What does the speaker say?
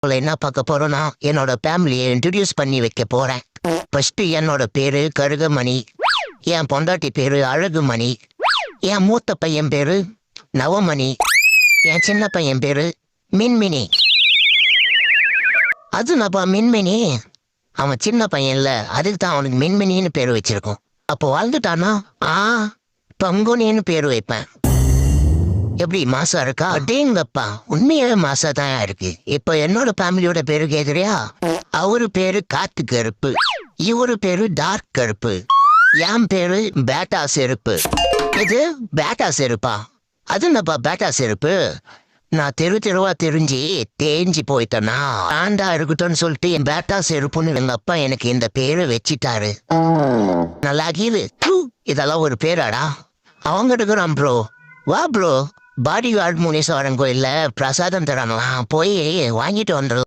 என்ன பார்க்க போறோம்னா என்னோட ஃபேமிலியை இன்ட்ரடியூஸ் பண்ணி வைக்க போறேன். ஃபர்ஸ்ட் என்னோட பேரு கருகமணி, என் பொண்டாட்டி பேரு அழகுமணி, என் மூத்த பையன் பேரு நவமணி, என் சின்ன பையன் பேரு மின்மினி. அது நப்பா மின்மினி, அவன் சின்ன பையன் இல்ல, அதுக்கு தான் அவனுக்கு மின்மினின்னு பேரு வச்சிருக்கோம். அப்போ வாழ்ந்துட்டானா பங்குனின்னு பேரு வைப்பேன். எப்படி மாசா இருக்கா? அடேங்கப்பா, உண்மையாவே மாசா தான் இருக்கு. இப்ப என்னோட ஃபேமிலியோட பேரு கேக்குறியா? அவரு பேரு காத்து கருப்பு, இவரு பேரு டார்க் கருப்பு, என் பேரு பேட்டா செருப்பு. இது பேட்டா செருப்பா? அது என்னப்பா பேட்டா செருப்பு? நான் தெருவா தெரிஞ்சு தேஞ்சு போயிட்டேனா ஆண்டா இருக்கட்டும்னு சொல்லிட்டு என் பேட்டா செருப்புன்னு எங்க அப்பா எனக்கு இந்த பேரை வச்சிட்டாரு. நல்லா கீழு. இதெல்லாம் ஒரு பேராடா? அவங்க எடுக்கிறான் ப்ரோ. வா ப்ரோ, பாடி கார்டு முனீஸ்வரன் கோயில்ல பிரசாதம் தராங்களாம், போய் வாங்கிட்டு வந்துடும்.